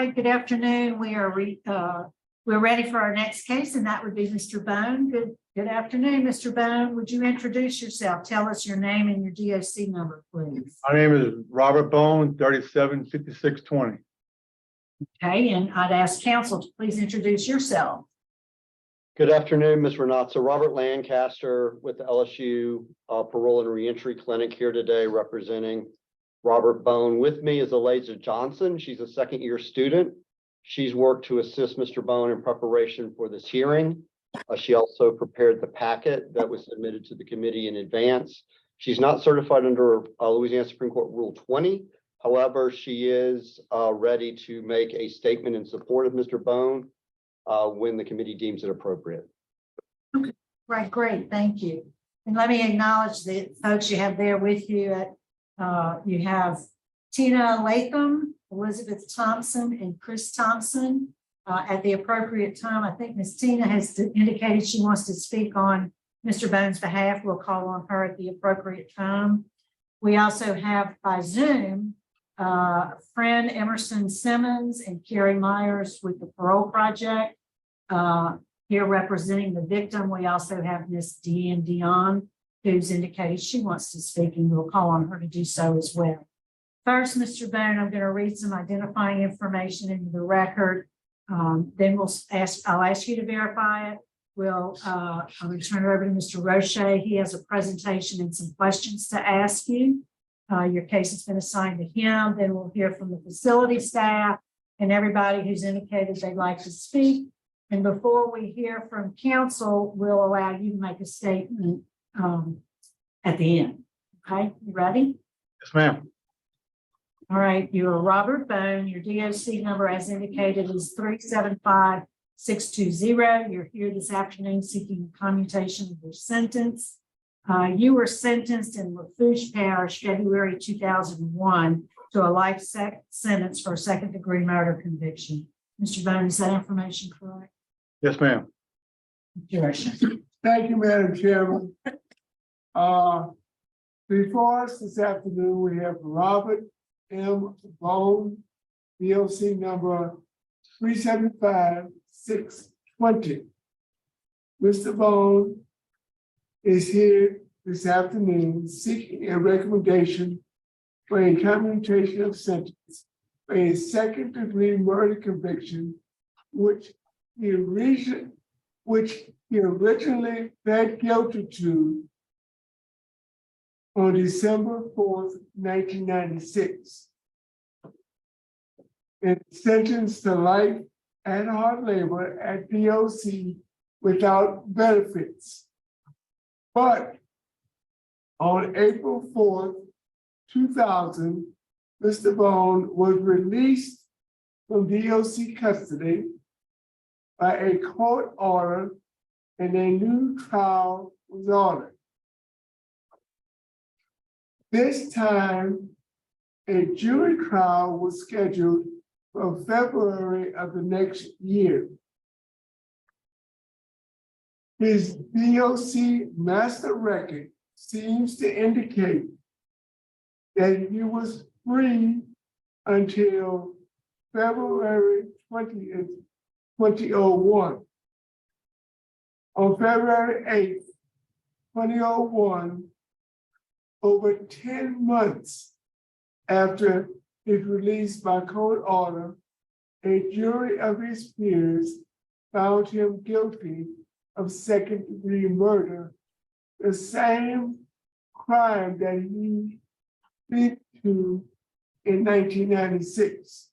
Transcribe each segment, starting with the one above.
right, good afternoon. We're ready for our next case, and that would be Mr. Bone. Good afternoon, Mr. Bone. Would you introduce yourself? Tell us your name and your DOC number, please. My name is Robert Bone, 375620. Okay, and I'd ask counsel to please introduce yourself. Good afternoon, Ms. Renata. Robert Lancaster with the LSU Parole and Reentry Clinic here today representing Robert Bone. With me is Eliza Johnson. She's a second-year student. She's worked to assist Mr. Bone in preparation for this hearing. She also prepared the packet that was submitted to the committee in advance. She's not certified under Louisiana Supreme Court Rule 20. However, she is ready to make a statement in support of Mr. Bone when the committee deems it appropriate. Okay, right, great, thank you. And let me acknowledge the folks you have there with you. You have Tina Latham, Elizabeth Thompson, and Chris Thompson. At the appropriate time, I think Ms. Tina has indicated she wants to speak on Mr. Bone's behalf. We'll call on her at the appropriate time. We also have by Zoom, friend Emerson Simmons and Carrie Myers with the Parole Project. Here representing the victim, we also have Ms. Deanne Dion, who's indicated she wants to speak, and we'll call on her to do so as well. First, Mr. Bone, I'm going to read some identifying information into the record. Then I'll ask you to verify it. I'm going to turn it over to Mr. Roche. He has a presentation and some questions to ask you. Your case has been assigned to him. Then we'll hear from the facility staff and everybody who's indicated they'd like to speak. And before we hear from counsel, we'll allow you to make a statement at the end. Okay, you ready? Yes, ma'am. All right, you're Robert Bone. Your DOC number, as indicated, is 375620. You're here this afternoon seeking commutation of your sentence. You were sentenced in Lafourche Parish, February 2001, to a life sentence for a second-degree murder conviction. Mr. Bone, is that information correct? Yes, ma'am. Thank you, Madam Chairman. Before us this afternoon, we have Robert M. Bone, DOC number 375620. Mr. Bone is here this afternoon seeking a recommendation for a commutation of sentence for a second-degree murder conviction, which he originally pled guilty to on December 4th, 1996. And sentenced to life and hard labor at DOC without benefits. But on April 4th, 2000, Mr. Bone was released from DOC custody by a court order, and a new trial was ordered. This time, a jury trial was scheduled for February of the next year. His DOC master record seems to indicate that he was free until February 20th, 2001. On February 8th, 2001, over 10 months after his release by court order, a jury of his peers found him guilty of second-degree murder, the same crime that he pleaded to in 1996.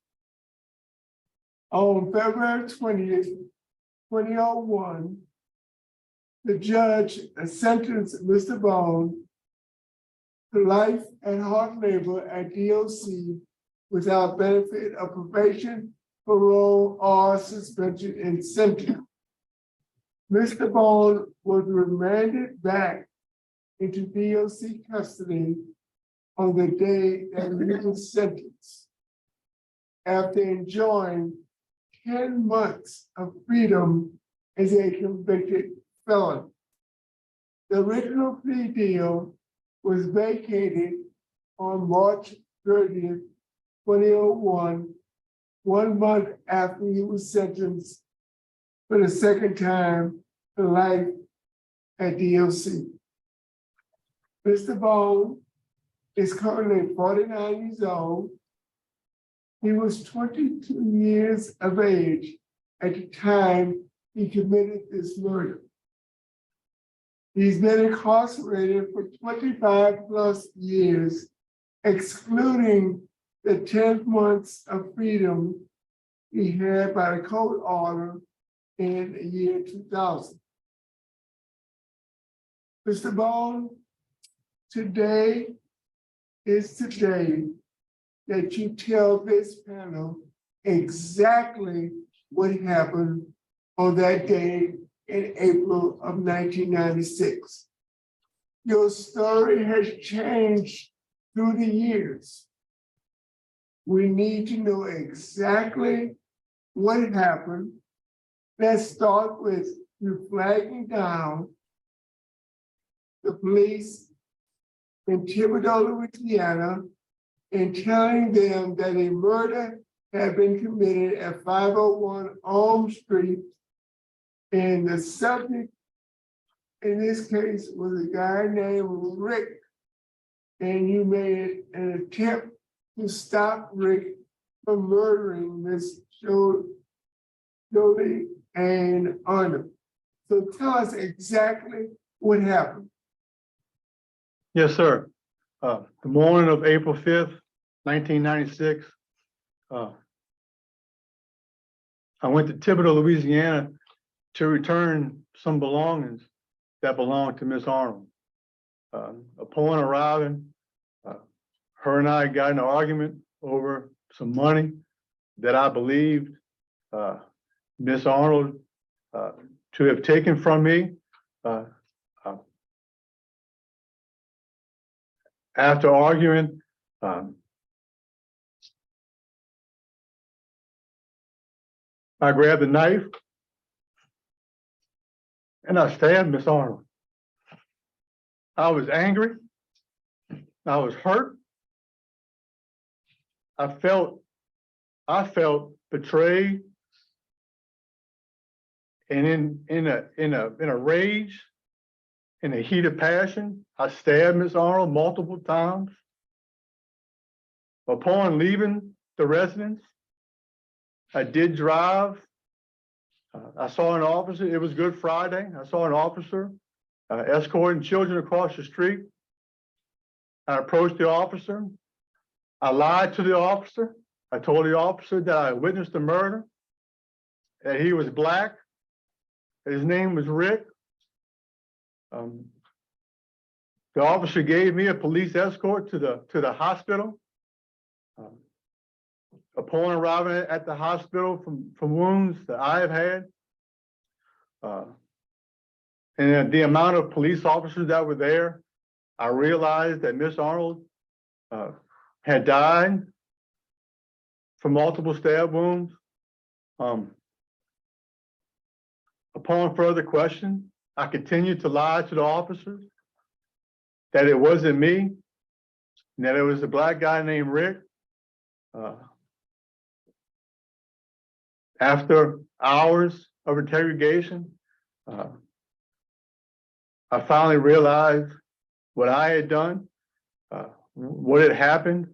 On February 20th, 2001, the judge sentenced Mr. Bone to life and hard labor at DOC without benefit of probation, parole, or suspension and sentence. Mr. Bone was remanded back into DOC custody on the day that he was sentenced, after enjoying 10 months of freedom as a convicted felon. The original plea deal was vacated on March 30th, 2001, 1 month after he was sentenced for the second time to life at DLC. Mr. Bone is currently 49 years old. He was 22 years of age at the time he committed this murder. He's been incarcerated for 25 plus years, excluding the 10 months of freedom he had by the court order in the year 2000. Mr. Bone, today is today that you tell this panel exactly what happened on that day in April of 1996. Your story has changed through the years. We need to know exactly what happened. Let's start with you flagging down the police in Thibodaux, Louisiana, and telling them that a murder had been committed at 501 Elm Street. And the subject in this case was a guy named Rick. And you made an attempt to stop Rick from murdering Miss Jolie and Arnold. So tell us exactly what happened. Yes, sir. The morning of April 5th, 1996, I went to Thibodaux, Louisiana to return some belongings that belonged to Miss Arnold. Upon arriving, her and I got in an argument over some money that I believed Miss Arnold to have taken from me. After arguing, I grabbed a knife and I stabbed Miss Arnold. I was angry. I was hurt. I felt betrayed, and in a rage, in a heat of passion, I stabbed Miss Arnold multiple times. Upon leaving the residence, I did drive. I saw an officer. It was Good Friday. I saw an officer escorting children across the street. I approached the officer. I lied to the officer. I told the officer that I witnessed the murder, that he was Black, that his name was Rick. The officer gave me a police escort to the hospital. Upon arriving at the hospital from wounds that I have had, and the amount of police officers that were there, I realized that Miss Arnold had died from multiple stab wounds. Upon further question, I continued to lie to the officers that it wasn't me, and that it was a Black guy named Rick. After hours of interrogation, I finally realized what I had done, what had happened,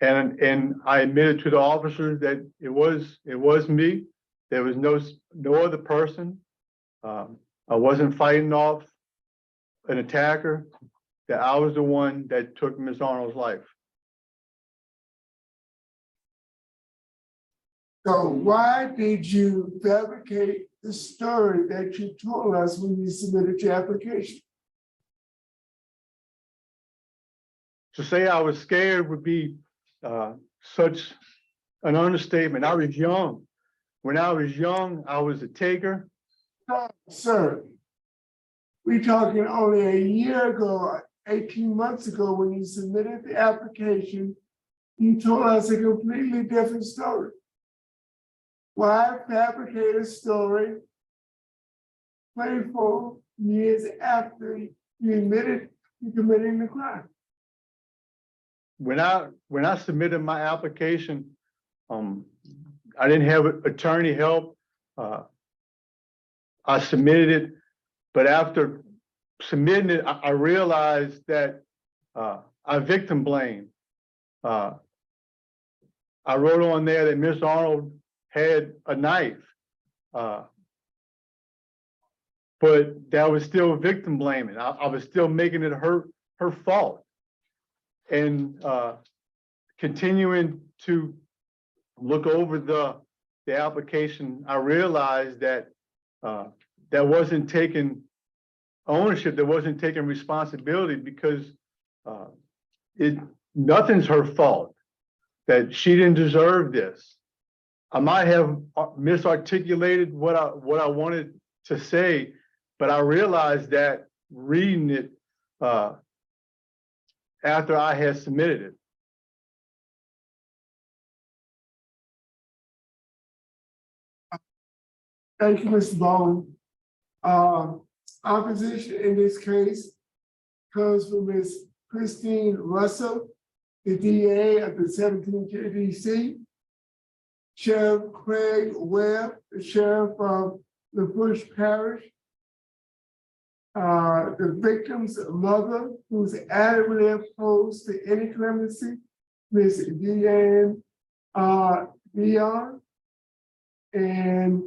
and I admitted to the officers that it was me. There was no other person. I wasn't fighting off an attacker. That I was the one that took Miss Arnold's life. So why did you fabricate the story that you told us when you submitted your application? To say I was scared would be such an understatement. I was young. When I was young, I was a taker. Sir, we're talking only a year ago, 18 months ago, when you submitted the application, you told us a completely different story. Why fabricate a story 24 years after you admitted to committing the crime? when I submitted my application, I didn't have attorney help. I submitted it, but after submitting it, I realized that I victim blamed. I wrote on there that Miss Arnold had a knife, but that was still victim blaming. I was still making it her fault, and continuing to look over the application, I realized that that wasn't taking ownership, that wasn't taking responsibility, because nothing's her fault, that she didn't deserve this. I might have misarticulated what I wanted to say, but I realized that reading it after I had submitted it. Thank you, Mr. Bone. Opposition in this case comes from Ms. Christine Russell, the DA of the 17th JDC, Sheriff Craig Webb, the Sheriff of the Bush Parish, the victim's mother, who's adamantly opposed to any clemency, Ms. Deanne Dion, and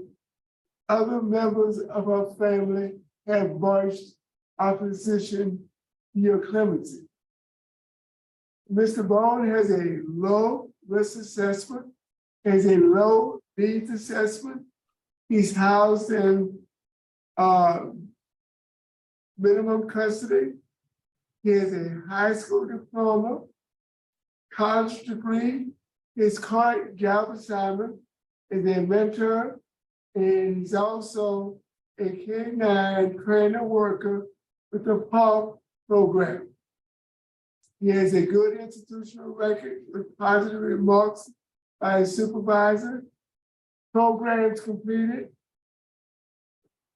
other members of our family have voiced opposition to your clemency. Mr. Bone has a low risk assessment, has a low needs assessment. He's housed in minimum custody. He has a high school diploma, college degree. His current job assignment is a mentor, and he's also a K-9 trainer worker with the PALP program. He has a good institutional record with positive remarks by his supervisor, programs completed,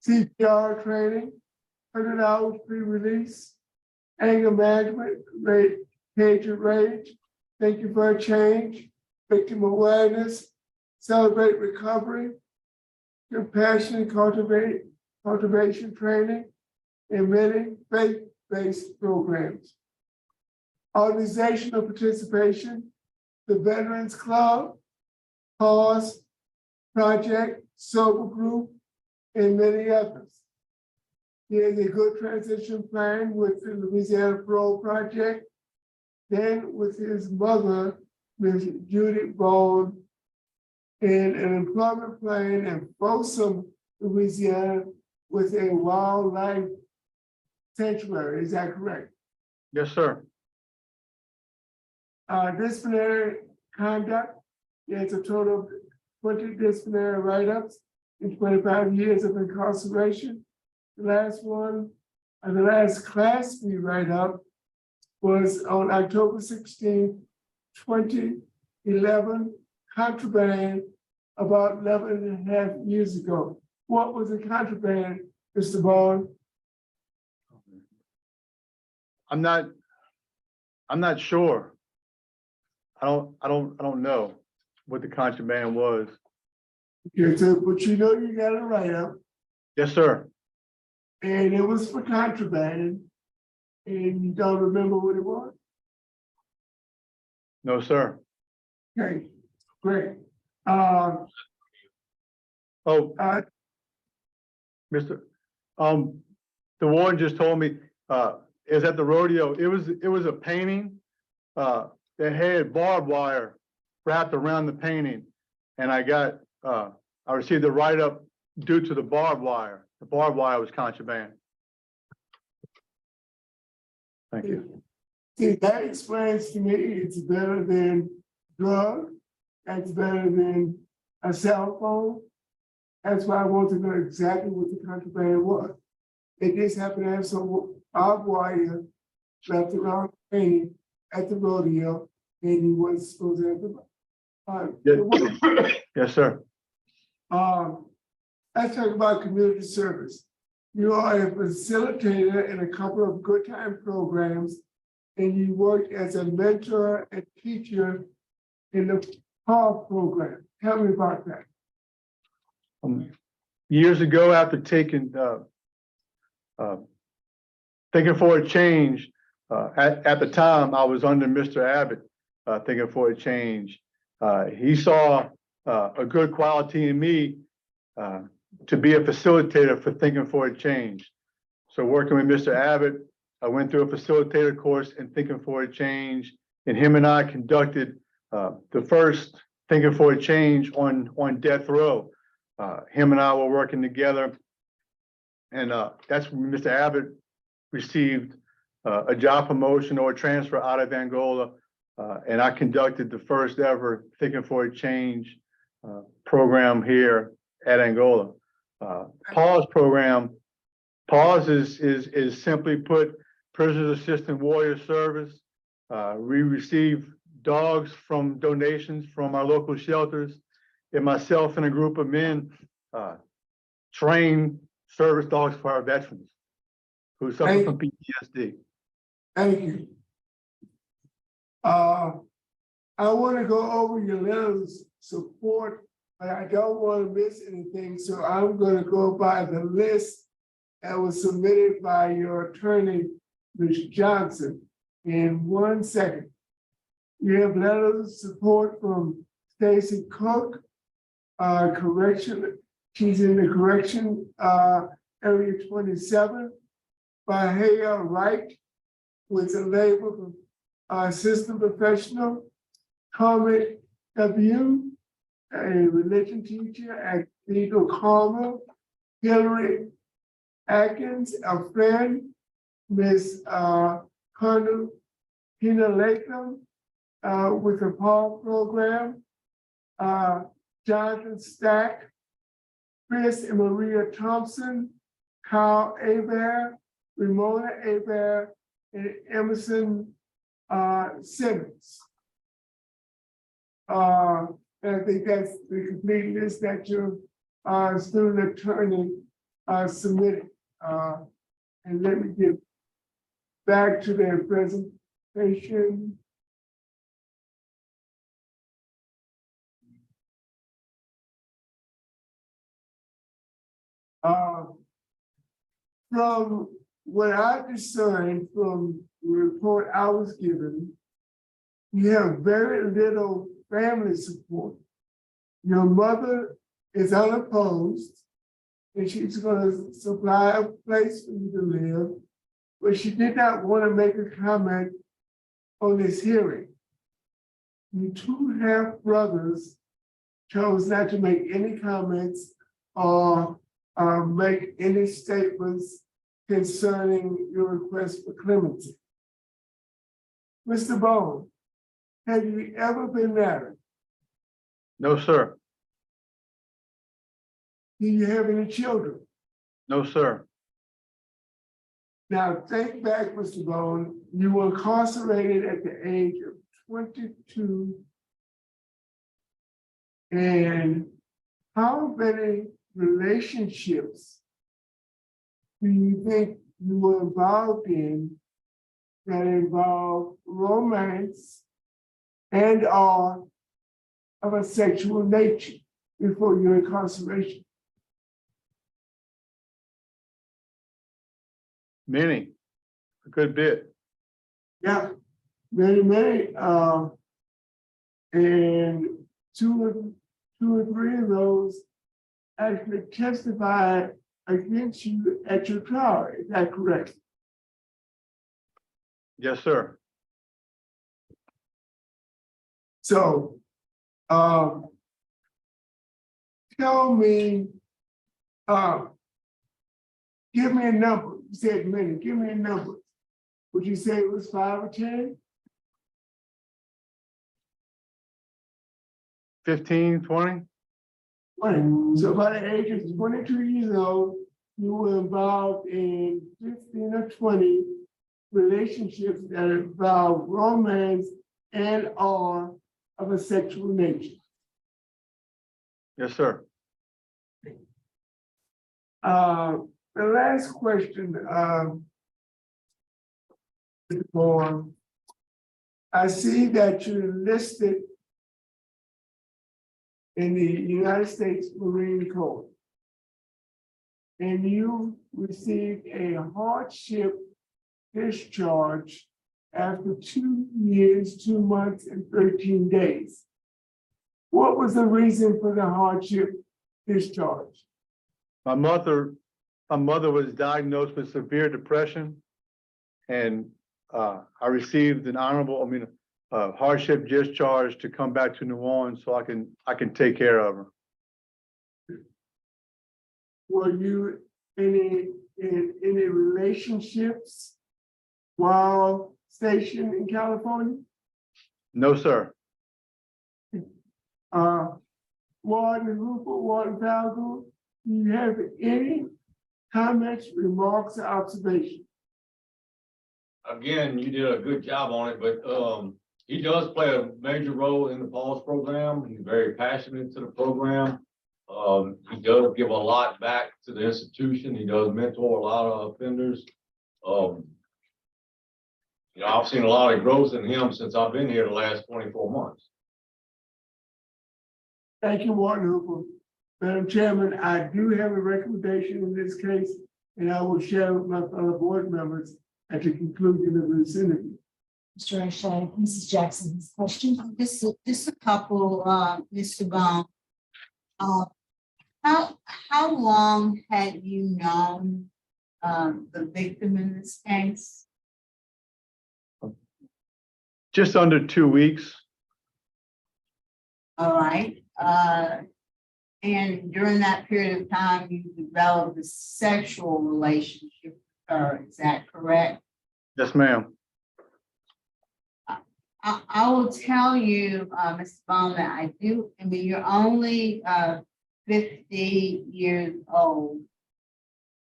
CPR training, 100 hours pre-release, anger management, pager rage, thank you for a change, victim awareness, celebrate recovery, compassion, cultivation training, and many faith-based programs. Organizational participation, the Veterans Club, Pause, Project, Sober Group, and many others. He has a good transition plan with the Louisiana Parole Project, then with his mother, Ms. Judy Bone, and an employment plan in Folsom, Louisiana, with a wildlife sanctuary. Is that correct? Yes, sir. Disciplinary conduct, he has a total of 20 disciplinary write-ups and 25 years of incarceration. The last one, the last Class B write-up was on October 16, 2011, contraband, about 11 and a half years ago. What was the contraband, Mr. Bond? I'm not sure. I don't know what the contraband was. Okay, so, but you know you got a write-up, Yes, sir. and it was for contraband, and you don't remember what it was? No, sir. Okay, great. Oh, Uh, Mr. The warden just told me, is at the rodeo. It was a painting, that had barbed wire wrapped around the painting. And I received a write-up due to the barbed wire. The barbed wire was contraband. Thank you. See, that explains to me it's better than drug, that's better than a cell phone. That's why I want to know exactly what the contraband was. It just happened to have some barbed wire wrapped around the painting at the rodeo, and he wasn't supposed to have the. Yes, sir. Let's talk about community service. You are a facilitator in a couple of good time programs and you worked as a mentor and teacher in the PAW program. Tell me about that. Years ago, after taking, thinking for a change, at the time, I was under Mr. Abbott, thinking for a change. He saw a good quality in me to be a facilitator for thinking for a change. So working with Mr. Abbott, I went through a facilitator course in thinking for a change, and him and I conducted the first thinking for a change on death row. Him and I were working together, and that's when Mr. Abbott received a job promotion or a transfer out of Angola, and I conducted the first ever thinking for a change program here at Angola. PAWS program. PAWS is simply put Prisoners Assistant Warrior Service. We receive dogs from donations from our local shelters, and myself and a group of men train service dogs for our veterans who suffer from PTSD. Thank you. I want to go over your letters of support, but I don't want to miss anything, so I'm going to go by the list that was submitted by your attorney, Ms. Johnson, in 1 second. You have letters of support from Stacy Cook, correction, she's in the correction, area 27, by Haya Wright, with a label of assistant professional, Carmen W., a religion teacher at Legal Karma, Hillary Atkins, a friend, Miss Colonel Tina Latham, with the Paul program, Jonathan Stack, Chris and Maria Thompson, Kyle Abair, Ramona Abair, and Emerson Simmons. I think that's the complete list that your student attorney submitted. And let me get back to their presentation. From what I discerned from the report I was given, you have very little family support. Your mother is unopposed, and she's going to supply a place for you to live, but she did not want to make a comment on this hearing. You two half brothers chose not to make any comments or make any statements concerning your request for clemency. Mr. Bone, have you ever been married? No, sir. Do you have any children? No, sir. Now, think back, Mr. Bone, you were incarcerated at the age of 22. And how many relationships do you think you were involved in that involve romance and or of a sexual nature before your incarceration? Many, a good bit. Yeah, many, and two or three of those actually testified against you at your trial. Is that correct? Yes, sir. So, tell me, give me a number. You said many. Give me a number. Would you say it was 5 or 10? 15, 20? 20. So by the age of 22 years old, you were involved in 15 or 20 relationships that involve romance and or of a sexual nature. Yes, sir. The last question, for I see that you're listed in the United States Marine Corps. And you received a hardship discharge after 2 years, 2 months, and 13 days. What was the reason for the hardship discharge? My mother was diagnosed with severe depression. And I received a hardship discharge to come back to New Orleans so I can take care of her. Were you in any relationships while stationed in California? No, sir. Warden Hooper, Warden Falco, do you have any comments, remarks, or observations? Again, you did a good job on it, but he does play a major role in the PAWS program. He's very passionate to the program. He does give a lot back to the institution. He does mentor a lot of offenders. I've seen a lot of growth in him since I've been here the last 24 months. Thank you, Warden Hooper. Madam Chairman, I do have a recommendation in this case, and I will share with my fellow board members at the conclusion of this interview. Mr. O'Shea, Mrs. Jackson, his question. Just a couple, Mr. Bone. How long had you known the victim in this case? Just under 2 weeks. All right. And during that period of time, you developed a sexual relationship with her. Is that correct? Yes, ma'am. I will tell you, Mr. Bone, that you're only 50 years old.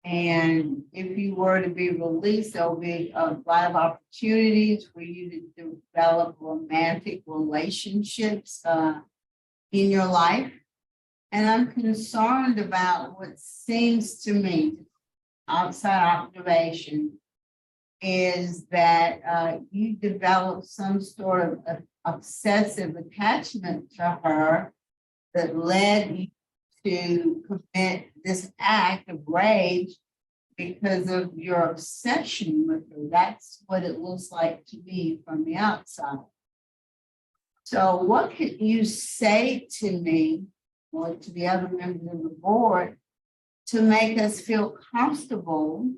And if you were to be released, there'll be a lot of opportunities for you to develop romantic relationships in your life. And I'm concerned about what seems to me, outside observation, is that you develop some sort of obsessive attachment to her that led you to commit this act of rage because of your obsession with her. That's what it looks like to me from the outside. So what could you say to me or to the other members of the board to make us feel comfortable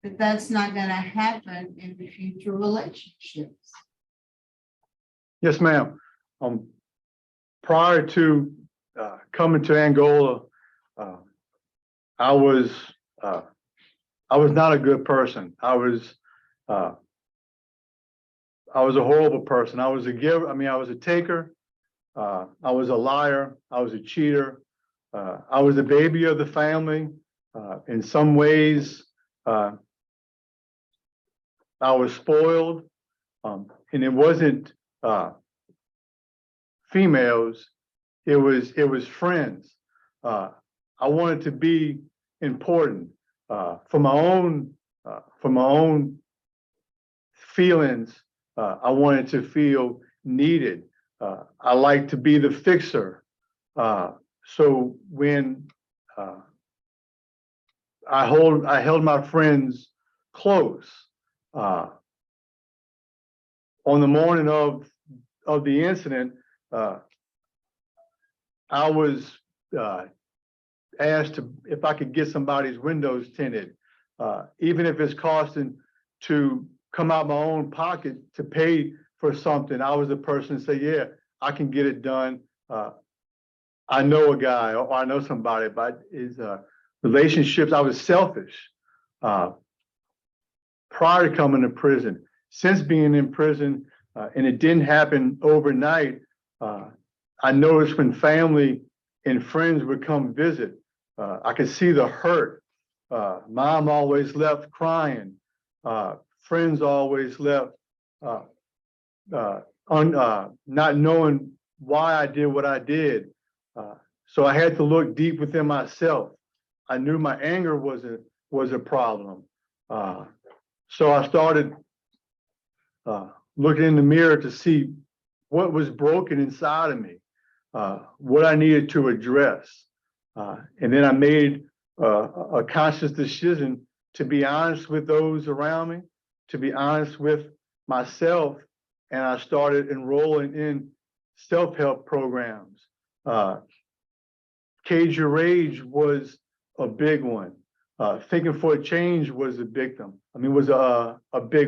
that that's not going to happen in the future relationships? Yes, ma'am. Prior to coming to Angola, I was not a good person. I was a horrible person. I was a giver. I was a taker. I was a liar. I was a cheater. I was the baby of the family. In some ways, I was spoiled, and it wasn't females. It was friends. I wanted to be important for my own feelings. I wanted to feel needed. I like to be the fixer. So when I held my friends close. On the morning of the incident, I was asked if I could get somebody's windows tinted, even if it's costing to come out my own pocket to pay for something. I was the person to say, yeah, I can get it done. I know a guy or I know somebody, but his relationships, I was selfish prior to coming to prison. Since being in prison, and it didn't happen overnight, I noticed when family and friends would come visit, I could see the hurt. Mom always left crying. Friends always left not knowing why I did what I did. So I had to look deep within myself. I knew my anger was a problem. So I started looking in the mirror to see what was broken inside of me, what I needed to address. And then I made a conscious decision to be honest with those around me, to be honest with myself, and I started enrolling in self-help programs. Cage Your Rage was a big one. Thinking for a Change was a big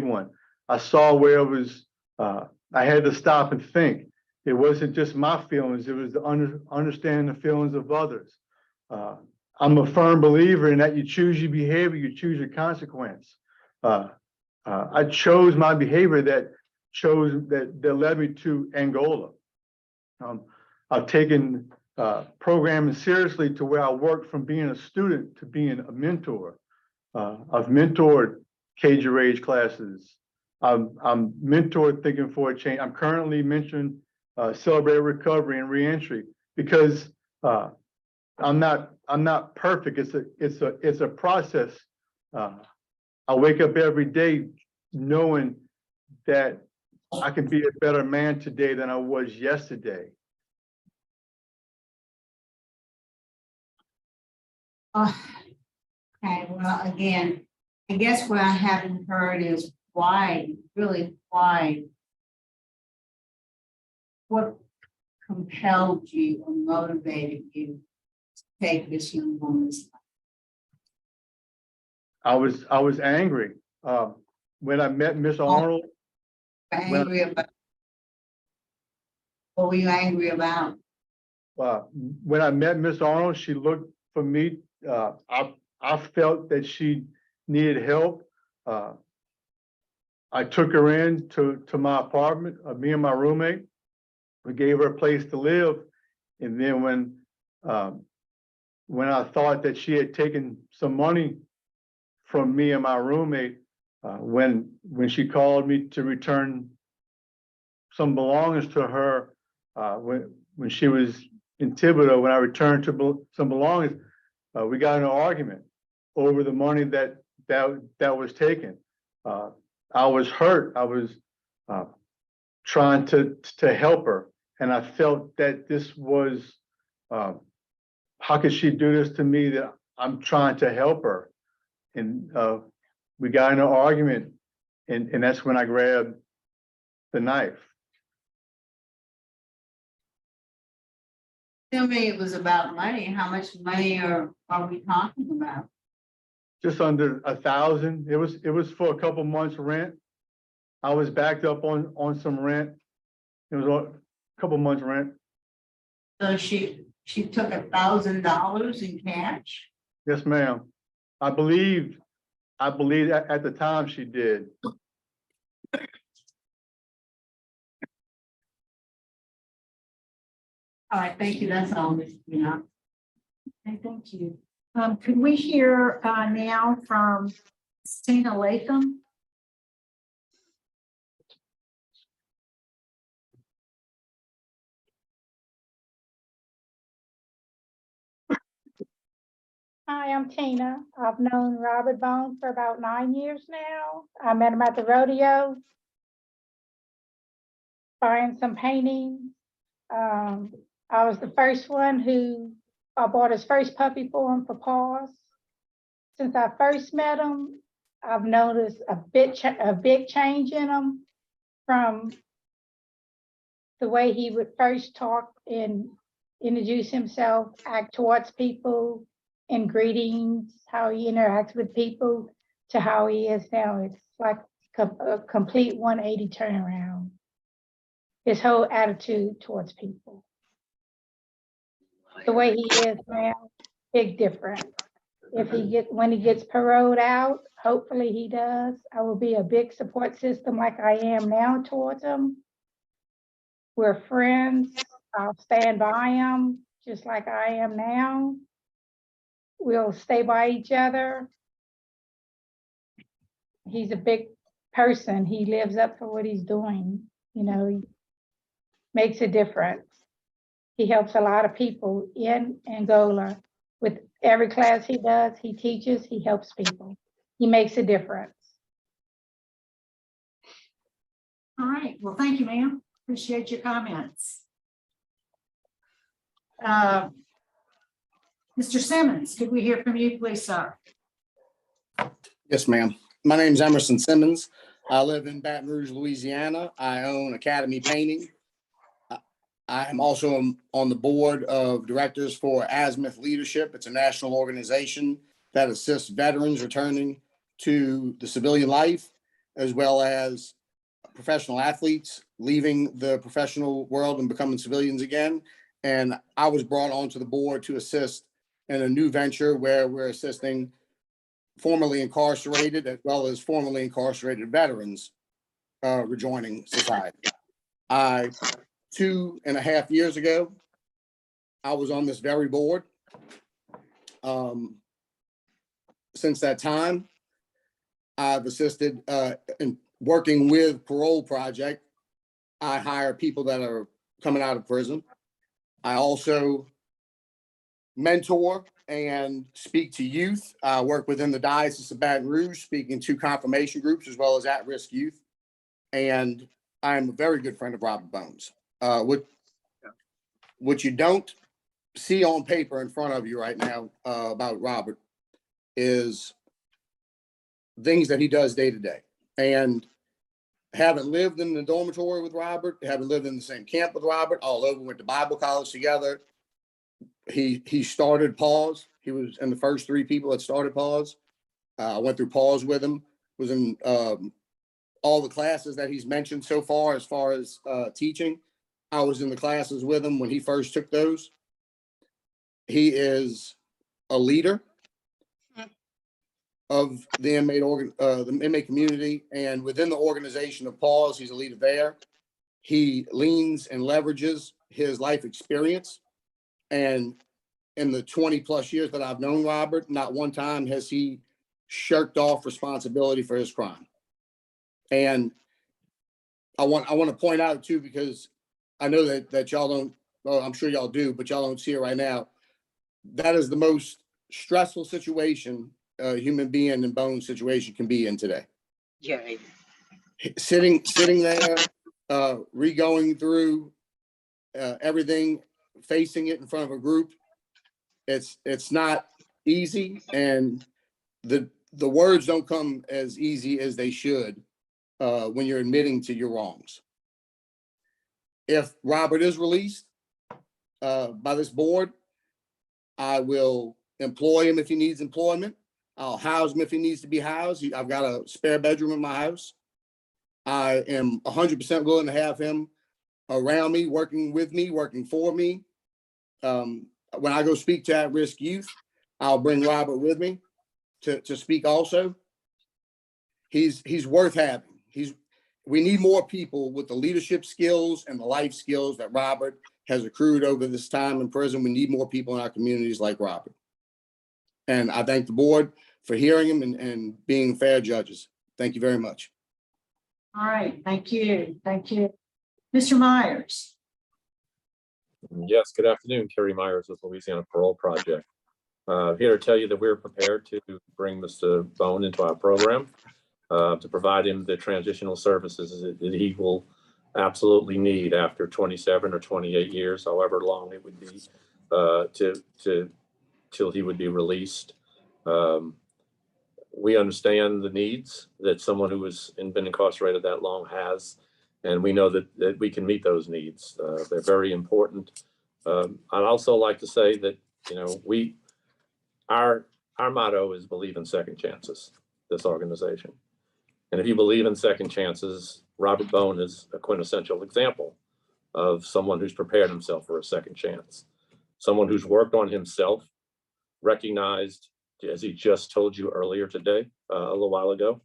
one. I saw where it was, I had to stop and think. It wasn't just my feelings, it was to understand the feelings of others. I'm a firm believer in that you choose your behavior, you choose your consequence. I chose my behavior that led me to Angola. I've taken programming seriously to where I worked from being a student to being a mentor. I've mentored Cage Your Rage classes. I'm mentored Thinking for a Change. I'm currently mentoring Celebrate Recovery and Reentry because I'm not perfect. It's a process. I wake up every day knowing that I can be a better man today than I was yesterday. Okay, well, again, I guess what I haven't heard is why, really why. What compelled you or motivated you to take this young woman's I was angry when I met Miss Arnold. life? Angry about? What were you angry about? When I met Miss Arnold, she looked for me. I felt that she needed help. I took her in to my apartment, me and my roommate. We gave her a place to live. And then when I thought that she had taken some money from me and my roommate, when she called me to return some belongings to her, when she was in Thibodeau, when I returned some belongings, we got in an argument over the money that was taken. I was hurt. I was trying to help her, and I felt that this was how could she do this to me? That I'm trying to help her, and we got in an argument, and that's when I grabbed the knife. Tell me it was about money. How much money are we talking about? Just under 1,000. It was for a couple months rent. I was backed up on some rent. It was a couple months rent. So she took $1,000 in cash? Yes, ma'am. I believe at the time she did. All right, thank you. That's all, Ms. Enoch. Okay, thank you. Could we hear now from Tina Latham? Hi, I'm Tina. I've known Robert Bone for about 9 years now. I met him at the rodeo, buying some paintings. I was the first one I bought his first puppy for him for Paws. Since I first met him, I've noticed a big change in him from the way he would first talk and introduce himself, act towards people, in greetings, how he interacts with people, to how he is now. It's like a complete 180 turnaround. His whole attitude towards people. The way he is now, big difference. When he gets paroled out, hopefully he does, I will be a big support system like I am now towards him. We're friends. I'll stand by him just like I am now. We'll stay by each other. He's a big person. He lives up for what he's doing. You know, he makes a difference. He helps a lot of people in Angola. With every class he does, he teaches, he helps people. He makes a difference. All right, well, thank you, ma'am. Appreciate your comments. Mr. Simmons, could we hear from you, please, sir? Yes, ma'am. My name's Emerson Simmons. I live in Baton Rouge, Louisiana. I own Academy Painting. I am also on the board of directors for Azimuth Leadership. It's a national organization that assists veterans returning to the civilian life, as well as professional athletes leaving the professional world and becoming civilians again. And I was brought onto the board to assist in a new venture where we're assisting formerly incarcerated as well as formerly incarcerated veterans rejoining society. 2.5 years ago, I was on this very board. Since that time, I've assisted in working with Parole Project. I hire people that are coming out of prison. I also mentor and speak to youth. I work within the Diocese of Baton Rouge, speaking to confirmation groups as well as at-risk youth. And I'm a very good friend of Robert Bones. What you don't see on paper in front of you right now about Robert is things that he does day to day. And haven't lived in the dormitory with Robert, haven't lived in the same camp with Robert, although we went to Bible college together. He started Pause. He was in the first 3 people that started Pause. I went through Pause with him, was in all the classes that he's mentioned so far as teaching. I was in the classes with him when he first took those. He is a leader of the inmate community, and within the organization of Pause, he's a leader there. He leans and leverages his life experience. And in the 20+ years that I've known Robert, not one time has he shirked off responsibility for his crime. And I want to point out too, because I know that y'all don't, well, I'm sure y'all do, but y'all don't see it right now. That is the most stressful situation a human being in Bones' situation can be in today. Yeah. Sitting there, re-going through everything, facing it in front of a group. It's not easy, and the words don't come as easy as they should when you're admitting to your wrongs. If Robert is released by this board, I will employ him if he needs employment. I'll house him if he needs to be housed. I've got a spare bedroom in my house. I am 100% willing to have him around me, working with me, working for me. When I go speak to at-risk youth, I'll bring Robert with me to speak also. He's worth having. We need more people with the leadership skills and the life skills that Robert has accrued over this time in prison. We need more people in our communities like Robert. And I thank the board for hearing him and being fair judges. Thank you very much. All right, thank you. Thank you. Mr. Myers. Yes, good afternoon. Kerry Myers with Louisiana Parole Project. Here to tell you that we're prepared to bring Mr. Bone into our program to provide him the transitional services that he will absolutely need after 27 or 28 years, however long it would be till he would be released. We understand the needs that someone who has been incarcerated that long has, and we know that we can meet those needs. They're very important. I'd also like to say that, you know, our motto is believe in second chances, this organization. And if you believe in second chances, Robert Bone is a quintessential example of someone who's prepared himself for a second chance. Someone who's worked on himself, recognized, as he just told you earlier today, a little while ago,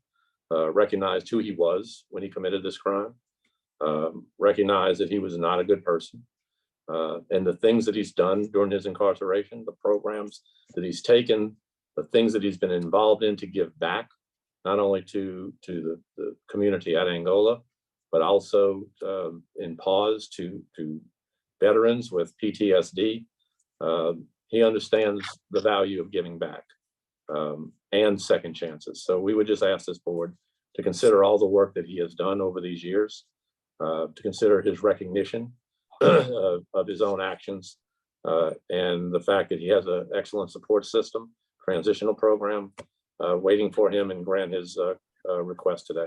recognized who he was when he committed this crime, recognized that he was not a good person. And the things that he's done during his incarceration, the programs that he's taken, the things that he's been involved in to give back, not only to the community at Angola, but also in Pause to veterans with PTSD. He understands the value of giving back and second chances. So we would just ask this board to consider all the work that he has done over these years to consider his recognition of his own actions, and the fact that he has an excellent support system, transitional program, waiting for him, and grant his request today.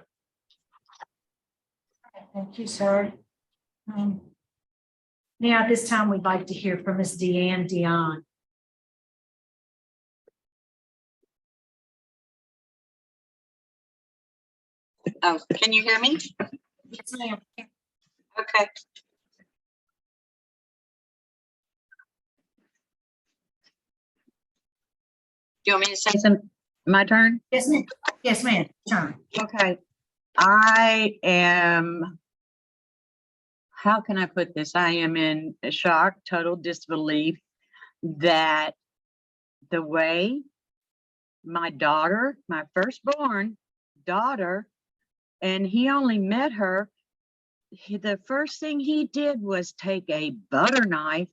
Thank you, sir. Now, at this time, we'd like to hear from Ms. Deanne Dion. Oh, can you hear me? Yes, ma'am. Okay. Do you want me to say some, my turn? Yes, ma'am. Yes, ma'am. Turn. Okay. I am, how can I put this? I am in shock, total disbelief that the way my daughter, my firstborn daughter, and he only met her, the first thing he did was take a butter knife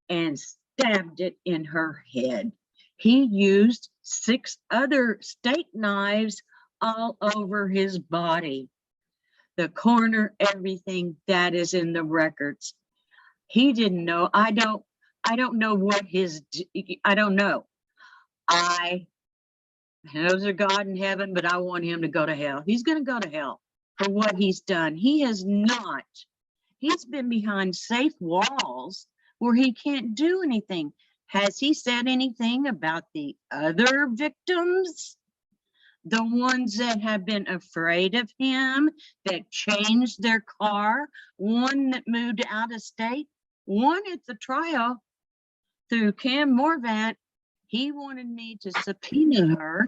and stabbed it in her head. He used 6 other steak knives all over his body. The corner, everything that is in the records. He didn't know. I don't know what I don't know. I know there's a God in heaven, but I want him to go to hell. He's going to go to hell for what he's done. He has not. He's been behind safe walls where he can't do anything. Has he said anything about the other victims? The ones that have been afraid of him, that changed their car, one that moved out of state, one at the trial through Cam Morvat. He wanted me to subpoena her,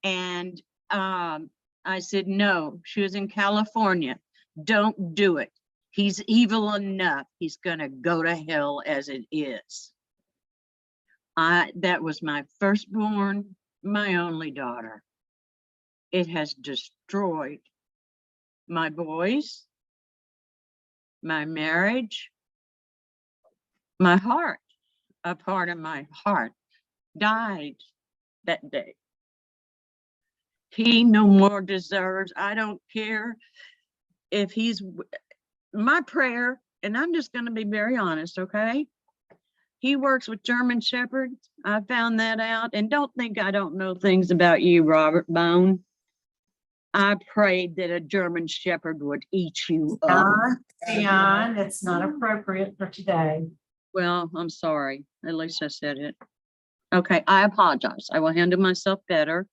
and I said, no, she was in California. Don't do it. He's evil enough. He's gonna go to hell as it is. That was my firstborn, my only daughter. It has destroyed my boys, my marriage, my heart. A part of my heart died that day. He no more deserves, I don't care if he's, my prayer, and I'm just going to be very honest, okay? He works with German Shepherds. I found that out. And don't think I don't know things about you, Robert Bone. I prayed that a German Shepherd would eat you up. Dion, that's not appropriate for today. Well, I'm sorry. At least I said it. Okay, I apologize. I will handle myself better.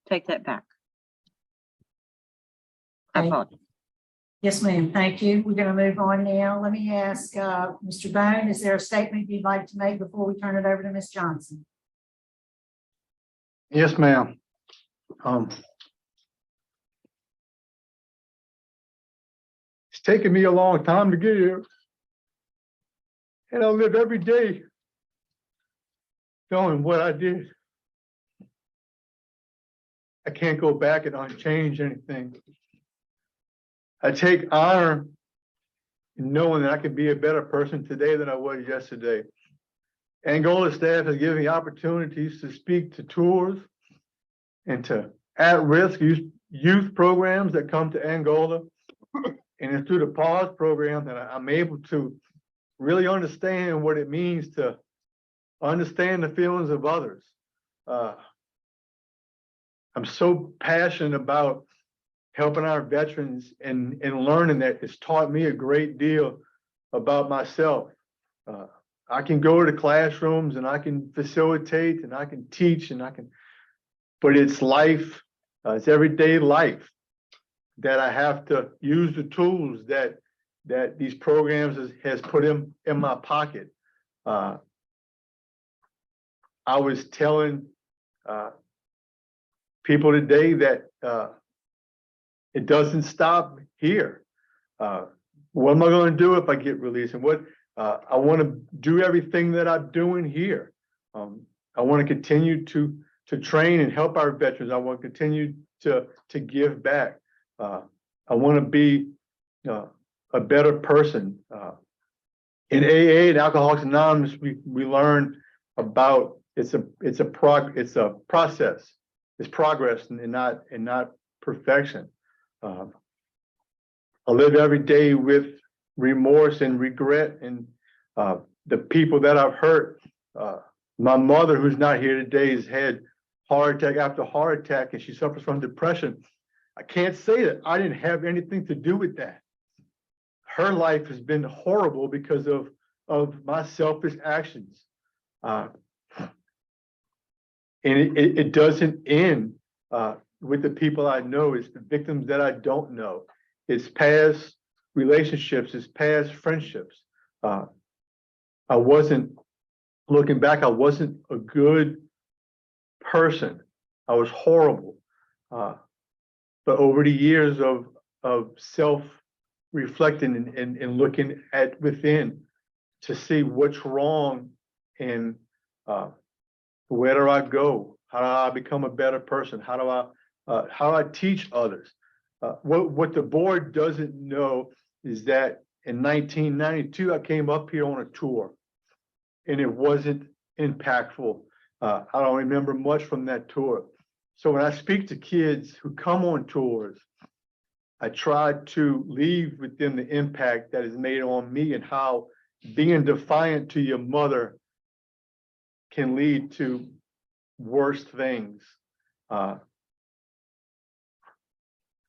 Take that back. I Okay. apologize. Yes, ma'am. Thank you. We're going to move on now. Let me ask Mr. Bone, is there a statement you'd like to make before we turn it over to Ms. Johnson? Yes, ma'am. It's taken me a long time to get here. And I live every day knowing what I did. I can't go back and unchange anything. I take honor in knowing that I can be a better person today than I was yesterday. Angola staff has given me opportunities to speak to tours and to at-risk youth programs that come to Angola. And it's through the PAUSE program that I'm able to really understand what it means to understand the feelings of others. I'm so passionate about helping our veterans and learning that it's taught me a great deal about myself. I can go to classrooms and I can facilitate and I can teach and but it's life, it's everyday life that I have to use the tools that these programs has put in my pocket. I was telling people today that it doesn't stop here. What am I going to do if I get released? And what I want to do everything that I'm doing here. I want to continue to train and help our veterans. I want to continue to give back. I want to be a better person. In AA and Alcoholics Anonymous, we learn about it's a process. It's progress and not perfection. I live every day with remorse and regret, and the people that I've hurt. My mother, who's not here today, has had heart attack after heart attack, and she suffers from depression. I can't say that I didn't have anything to do with that. Her life has been horrible because of my selfish actions. And it doesn't end with the people I know. It's the victims that I don't know. It's past relationships, it's past friendships. I wasn't, looking back, I wasn't a good person. I was horrible. But over the years of self-reflecting and looking at within to see what's wrong and where do I go? How do I become a better person? How do I teach others? What the board doesn't know is that in 1992, I came up here on a tour and it wasn't impactful. I don't remember much from that tour. So when I speak to kids who come on tours, I try to leave with them the impact that is made on me and how being defiant to your mother can lead to worse things.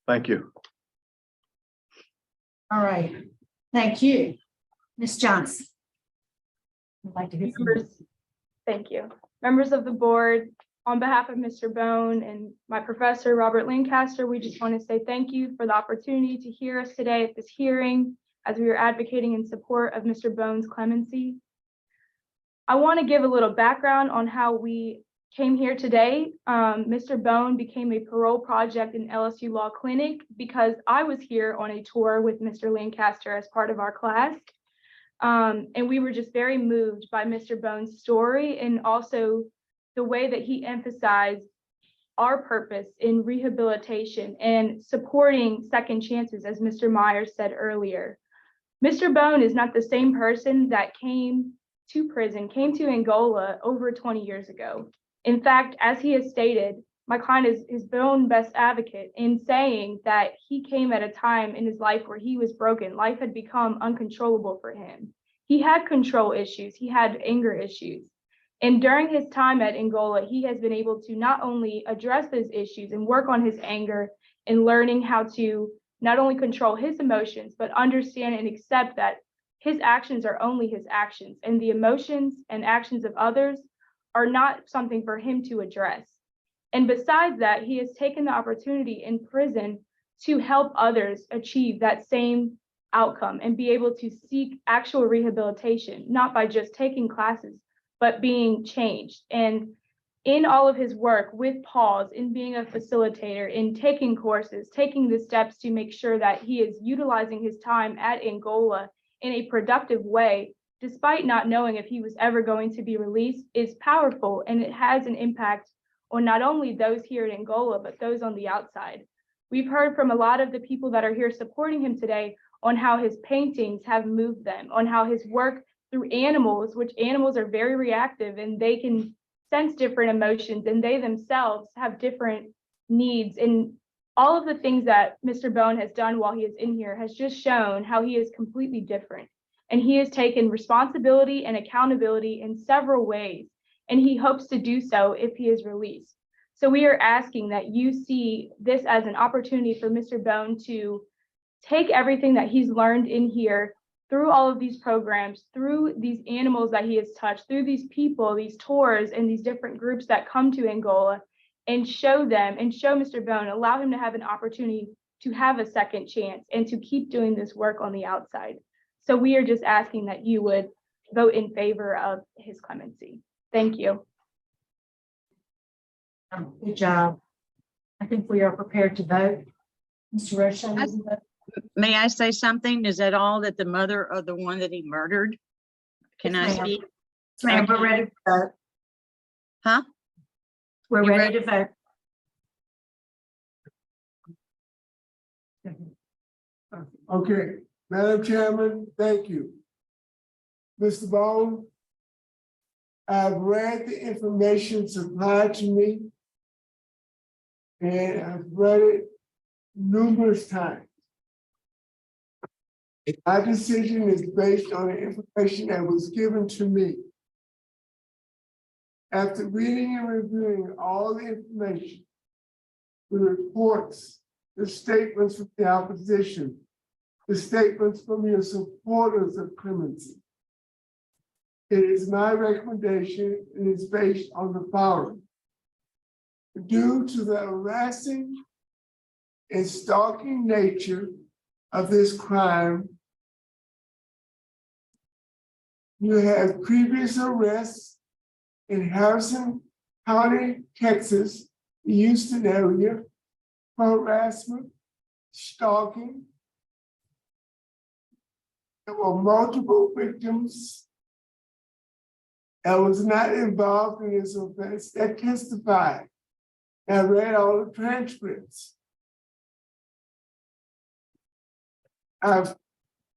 Thank you. All right, thank you. Ms. Johnson. I'd like to hear from you. Members, thank you. Members of the board, on behalf of Mr. Bone and my professor, Robert Lancaster, we just want to say thank you for the opportunity to hear us today at this hearing as we are advocating in support of Mr. Bone's clemency. I want to give a little background on how we came here today. Mr. Bone became a parole project in LSU Law Clinic because I was here on a tour with Mr. Lancaster as part of our class. And we were just very moved by Mr. Bone's story and also the way that he emphasized our purpose in rehabilitation and supporting second chances, as Mr. Myers said earlier. Mr. Bone is not the same person that came to prison, came to Angola over 20 years ago. In fact, as he has stated, my client is his own best advocate in saying that he came at a time in his life where he was broken. Life had become uncontrollable for him. He had control issues, he had anger issues. And during his time at Angola, he has been able to not only address those issues and work on his anger and learning how to not only control his emotions, but understand and accept that his actions are only his actions, and the emotions and actions of others are not something for him to address. And besides that, he has taken the opportunity in prison to help others achieve that same outcome and be able to seek actual rehabilitation, not by just taking classes, but being changed. And in all of his work with PAWS, in being a facilitator, in taking courses, taking the steps to make sure that he is utilizing his time at Angola in a productive way, despite not knowing if he was ever going to be released, is powerful, and it has an impact on not only those here in Angola, but those on the outside. We've heard from a lot of the people that are here supporting him today on how his paintings have moved them, on how his work through animals, which animals are very reactive and they can sense different emotions and they themselves have different needs. And all of the things that Mr. Bone has done while he is in here has just shown how he is completely different. And he has taken responsibility and accountability in several ways, and he hopes to do so if he is released. So we are asking that you see this as an opportunity for Mr. Bone to take everything that he's learned in here through all of these programs, through these animals that he has touched, through these people, these tours, and these different groups that come to Angola, and show them and show Mr. Bone, allow him to have an opportunity to have a second chance and to keep doing this work on the outside. So we are just asking that you would vote in favor of his clemency. Thank you. Good job. I think we are prepared to vote. Mr. Rocha, you can vote. May I say something? Is that all that the mother of the one that he murdered? Can I Yes, ma'am. speak? Ma'am, we're Okay. ready to vote. Huh? We're You ready to vote. Okay, Madam Chairman, thank you. Mr. Bone, I've read the information supplied to me, and I've read it numerous times. My decision is based on the information that was given to me. After reading and reviewing all the information, the reports, the statements from the opposition, the statements from your supporters of clemency, it is my recommendation and it's based on the following. Due to the harassing and stalking nature of this crime, you have previous arrests in Harrison County, Texas, the Houston area, for harassment, stalking. There were multiple victims that was not involved in this offense that testified. I read all the transcripts.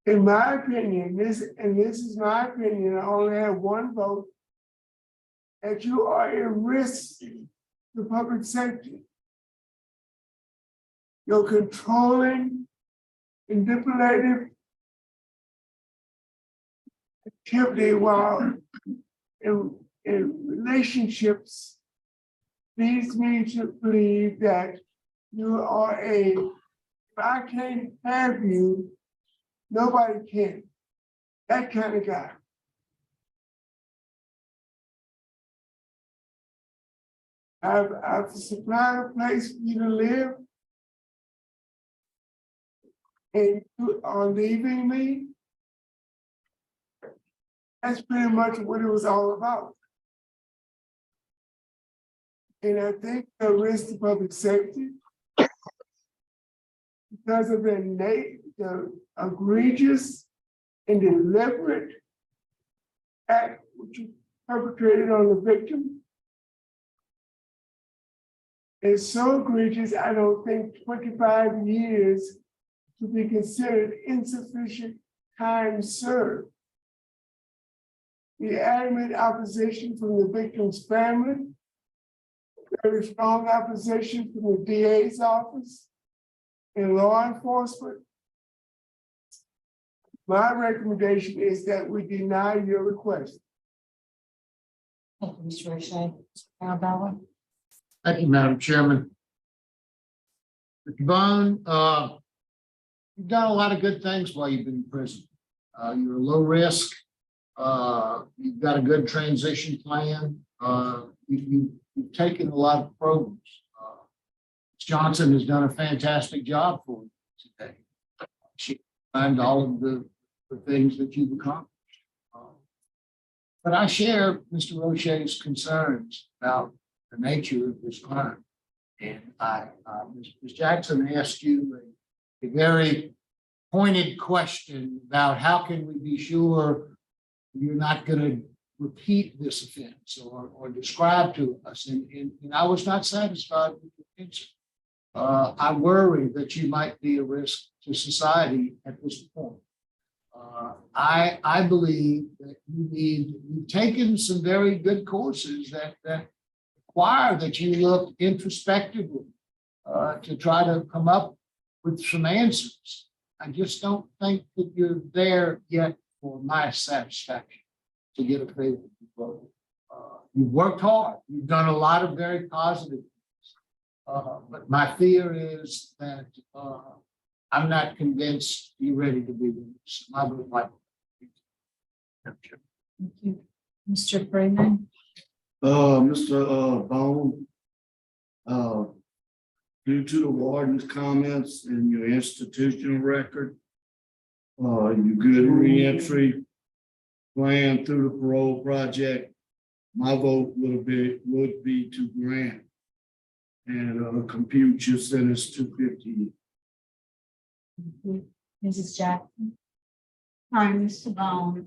In my opinion, this is my opinion, I only have one vote, that you are in risk to public safety. You're controlling manipulative activity while in relationships leads me to believe that you are if I can't have you, nobody can. That kind of guy. I've supplied a place for you to live, and you are leaving me. That's pretty much what it was all about. And I think the risk to public safety, because of the egregious and deliberate act which you perpetrated on the victim, is so egregious, I don't think 25 years to be considered insufficient time served. The adamant opposition from the victim's family, very strong opposition from the DA's office and law enforcement. My recommendation is that we deny your request. Thank you, Mr. O'Shea. Mr. Ballard. Thank you, Madam Chairman. Mr. Bone, you've done a lot of good things while you've been in prison. You're low risk. You've got a good transition plan. You've taken a lot of programs. Ms. Johnson has done a fantastic job for you today. She climbed all of the things that you've accomplished. But I share Mr. Roche's concerns about the nature of this crime. And Ms. Jackson asked you a very pointed question about how can we be sure you're not going to repeat this offense or describe to us. And I was not satisfied with the answer. I worry that you might be a risk to society at this point. I believe that you've taken some very good courses that require that you look introspectively to try to come up with some answers. I just don't think that you're there yet for my satisfaction to get a favorable vote. You've worked hard. You've done a lot of very positive things. But my fear is that I'm not convinced you're ready to be released. I would like. Thank you. Mr. Freeman. Mr. Bone, due to the warden's comments and your institutional record, your good reentry plan through the parole project, my vote would be to grant and compute your sentence to 50 years. Mrs. Jackson. Hi, Mr. Bone.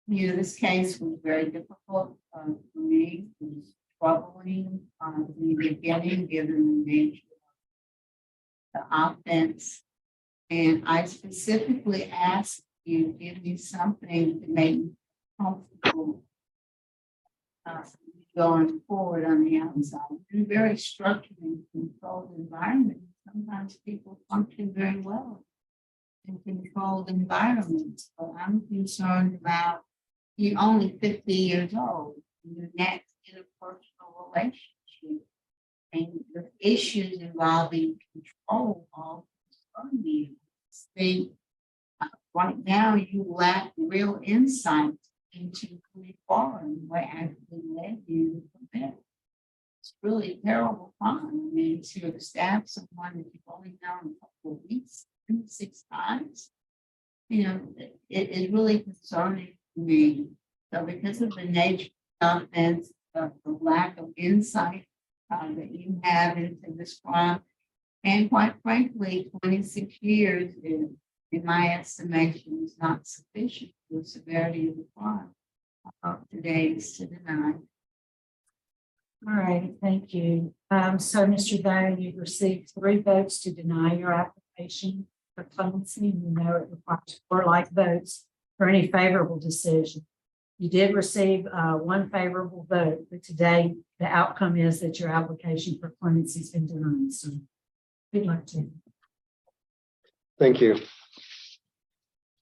This case was very difficult for me. It was troubling in the beginning, given the nature of the offense. And I specifically asked you to give me something to make me comfortable going forward on the outside. In a very structured and controlled environment, sometimes people function very well. and controlled environments, but I'm concerned about you're only 50 years old, and your next interpersonal relationship and the issues involving control all concern me. I think right now you lack real insight into who you are and what actually led you to that. It's really a terrible time. I mean, to have stabbed someone that you've only known a couple of weeks, 6 times. You know, it is really concerning to me. So because of the nature of offense, the lack of insight that you have into this crime, and quite frankly, 26 years in my estimation is not sufficient for the severity of the crime. Today is to deny. All right, thank you. So Mr. Bone, you've received 3 votes to deny your application for clemency. You know it requires 4 like votes for any favorable decision. You did receive 1 favorable vote, but today the outcome is that your application for clemency has been denied. So good luck to you. Thank you.